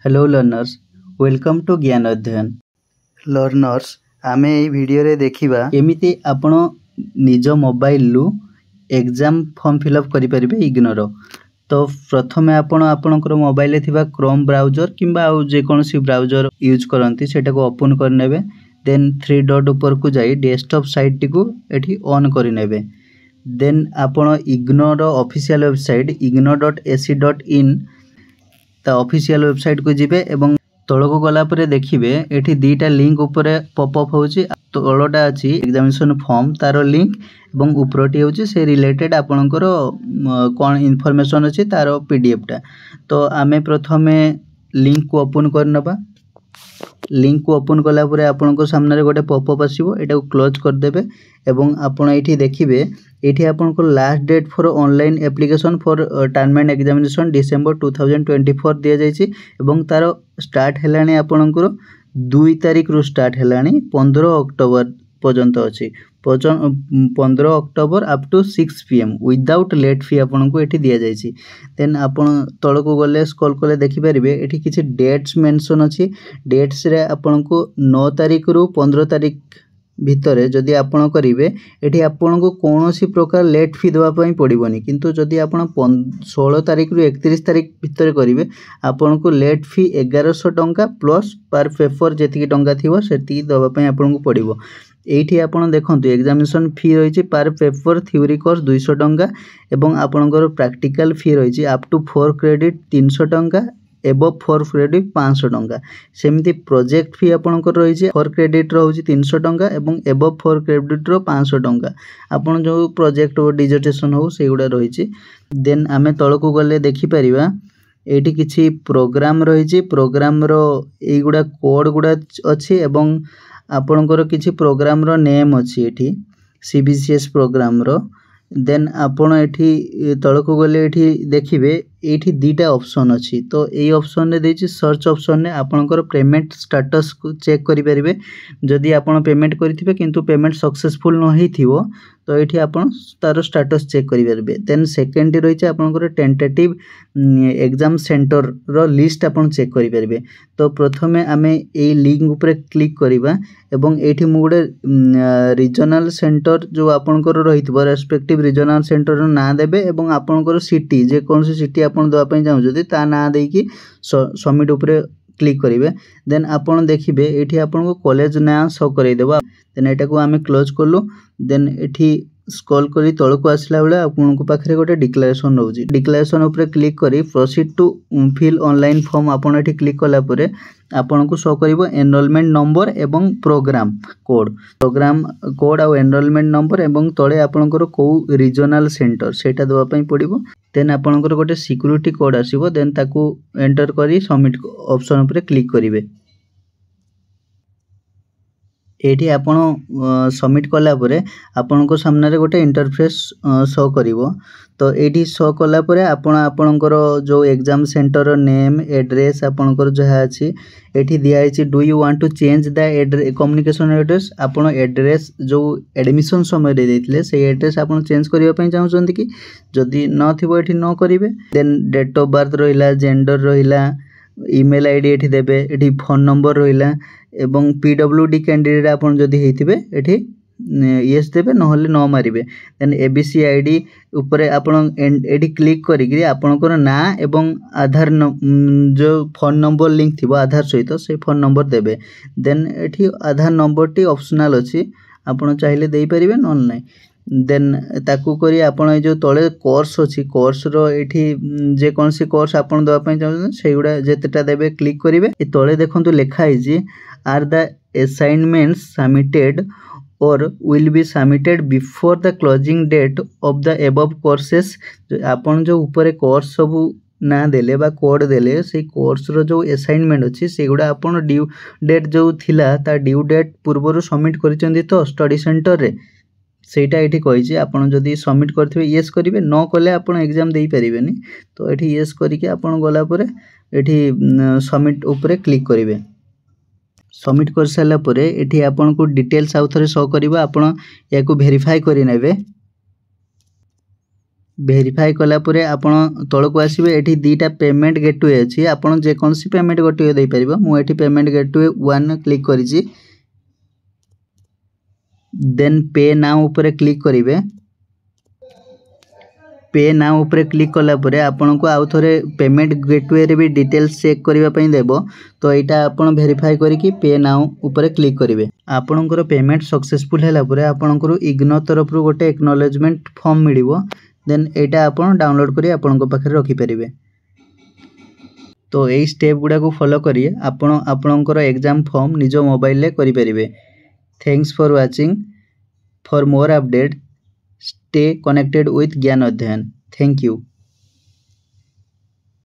Hello learners, welcome to ज्ञान अध्ययन। Learners, आमे एई वीडियो रे देखिबा केमिति आपण निज मोबाइल लु एग्जाम फॉर्म फिलअप करि परिबे इग्नोर। तो प्रथमे आपण आपनकर मोबाइल रे थिबा क्रोम ब्राउजर किंबा आउ जे कोनसी ब्राउजर यूज करंती सेटा को ओपन कर नेबे। देन थ्री डॉट ऊपर को जाई डेस्कटॉप साइट टी को एठी ऑन करि नेबे। देन आपण इग्नोर ऑफिशियल वेबसाइट ignore.ac.in ता ऑफिशियल वेबसाइट को जिबे एवं तळ को गला परे देखिबे एठी दीटा लिंक ऊपर पॉप अप होउची। तळटा अछि एग्जामिनेशन फॉर्म तारो लिंक एवं ऊपरटी होउची से रिलेटेड आपनकर कोन इन्फॉर्मेशन अछि तारो पीडीएफ टा। तो आमे प्रथमे लिंक को ओपन करनबा। लिंक को ओपन कला परे आपनको सामने गोटे पॉपअप आसीबो, एटा को क्लोज कर देबे एवं आपण एठी देखिबे एठी आपनको last date for online application for term end examination December 2024 दिया जायछि एवं तारो स्टार्ट हेलानी आपनकर 2 तारिख रु स्टार्ट हेलानी 15 अक्टोबर पर्यंत अछि। 15 October up to 6 PM without late fee आपनको एठी दिया जायछि। देन आपण तळ को गले स्क्रॉल कले देखि परिबे एठी किछि डेट्स मेंशन अछि। डेट्स रे आपनको 9 तारिख रु 15 तारिख भितरे जदि आपण करिवे एठी आपनको कोनोसी प्रकार लेट फी देबा पई पडिबोनी, किंतु जदि आपण 16 तारिख रु 31 तारिख भितरे करिवे आपनको लेट फी 1100 टंका प्लस पर पेपर जेतिकी टंका थिवो सेति देबा पई आपनको पडिबो। एठी आपण देखंतु एग्जामिनेशन फी रहिछि पर पेपर थ्योरी कोर्स 200 टंका एवं आपनकर प्रैक्टिकल फी रहिछि अप टू 4 क्रेडिट 300 टंका एबव 4 क्रेडिट 500 टंका। सेमिति प्रोजेक्ट फी आपनकर रहिछि 4 क्रेडिट रहउछि 300 टंका एवं एबव 4 क्रेडिट रो 500 टंका। आपण जो प्रोजेक्ट और डिजर्टेशन हो सेगुडा रहिछि। देन आमे तळ को गले देखि परिबा एठी किछि प्रोग्राम रहिछि। प्रोग्राम रो एगुडा कोड गुडा अछि एवं आपनकर किछि प्रोग्राम रो नेम अछि एठी सीबीसीएस प्रोग्राम रो। देन आपण एठी तळ को गले एठी देखिबे एठी दीटा ऑप्शन अछि। तो एई ऑप्शन रे देछि सर्च ऑप्शन ने आपनकर पेमेंट स्टेटस को चेक करि परिबे। जदि आपण पेमेंट करिथिबे किंतु पेमेंट सक्सेसफुल न हेथिवो तो एठी आपण तार स्टेटस चेक करि परिबे। देन सेकंड रहिছে आपनकर टेंटेटिव एग्जाम सेंटर रो लिस्ट आपण चेक करि परिबे। तो प्रथमे आमे एई लिंक ऊपर क्लिक करिबा एवं एठी मु गुडे रीजनल सेंटर जो आपनकर रहितबो रेस्पेक्टिव रीजनल सेंटर रो ना देबे एवं आपनकर सिटी जे कोनसी सिटी आपण दवा पई चाहू ता ना देकी सबमिट ऊपर क्लिक करिवे। देन आपण देखिबे एठी आपनको कॉलेज ना शो करै देबा। देन एटा को आमे क्लोज करलु। देन एठी स्क्रॉल करी तळ को आसला बेले आपनको पाखरे गोटे डिक्लेरेशन रहउची। डिक्लेरेशन ऊपर क्लिक करी proceed to fill online form आपण एठी क्लिक कला परे आपनको शो करिवो एनरोलमेंट नंबर एवं प्रोग्राम कोड आ एनरोलमेंट नंबर एवं तळे आपनकर को रीजनल सेंटर सेटा देबा पई पडिवो। देन आपनकर गोटे सिक्युरिटी कोड आसीबो। देन ताकू एंटर करी सबमिट ऑप्शन ऊपर क्लिक करिवे। एठी आपण सबमिट कला परे आपनको सामने रे गोटे इंटरफेस शो करिवो। तो एठी शो कला परे आपण आपनकर जो एग्जाम सेंटर नेम एड्रेस आपनकर जहा अछि एठी दिया अछि do you want to change the address communication address. आपण एड्रेस जो एडमिशन समय रे देथिले से एड्रेस आपण चेंज करिया पई चाहू छथि कि जदि न थिबो एठी न करिवे। देन डेट ऑफ बर्थ रहिला, जेंडर रहिला, ईमेल आईडी एठी देबे, एठी फोन नंबर रहिला एवं पीडब्ल्यूडी कैंडिडेट आपण जदि हेतिबे एठी यस देबे नहले न मारिबे। देन एबीसी आईडी ऊपर आपण एठी क्लिक करी कि आपनकर ना एवं आधार जो फोन नंबर लिंक थिबो आधार सहित से फोन नंबर देबे। देन एठी आधार नंबर टी ऑप्शनल अछि, आपण चाहिले देई परिबे न नै। देन ताकू करी आपण जो तळे कोर्स अछि कोर्स रो एठी जे कोनसी कोर्स आपण दवा पई चाहू सेगुडा जेतेटा देबे क्लिक करिवे। ए तळे देखंतु लेखा आइजी are the assignments submitted or will be submitted before the closing date of the above courses। आपण जो ऊपर कोर्स सब ना देले बा कोड देले से कोर्स रो जो असाइनमेंट अछि सेगुडा आपण ड्यू डेट जो थिला ता ड्यू डेट पूर्वरु सबमिट करिसंदी तो स्टडी सेंटर रे सेटा एठी कहिछि। आपण जदि सबमिट करथिबे यस करिवे, न कले आपण एग्जाम देई परिबेनी। तो एठी यस करिके आपण गला परे एठी सबमिट ऊपर क्लिक करिवे। सबमिट कर साला परे एठी आपण को डिटेल्स आउ थरे शो करबा। आपण याकू वेरीफाई करि नेबे। भेरीफाई कलापुरे आपण तलक आसबे एठी दीटा पेमेंट गेटवे अच्छी आपण जेकोसी पेमेंट गेटवे दे परिबो मु एठी पेमेंट गेटवे 1 क्लिक करिछि देन पे नाउ ऊपर क्लिक करिवे पे नाउ ऊपर क्लिक कला परे आपण को आउ थरे पेमेंट गेटवे रे भी डिटेल्स चेक करबा पई देबो तो एटा आपण वेरीफाई करी कि पे नाउ ऊपर क्लिक करिवे आपणकर पेमेंट सक्सेसफुल हैला परे आपणकर इग्नो तरफ रु गोटे एक्नॉलेजमेंट फॉर्म मिलिबो देन एटा आपण डाउनलोड करी आपणको पाखरे रखि परिबे तो एई स्टेप गुडा को फॉलो करी आपण आपणकर एग्जाम फॉर्म निजो मोबाइल ले करि परिबे thanks for watching for more update stay connected with Gyan Adhyayan. Thank you.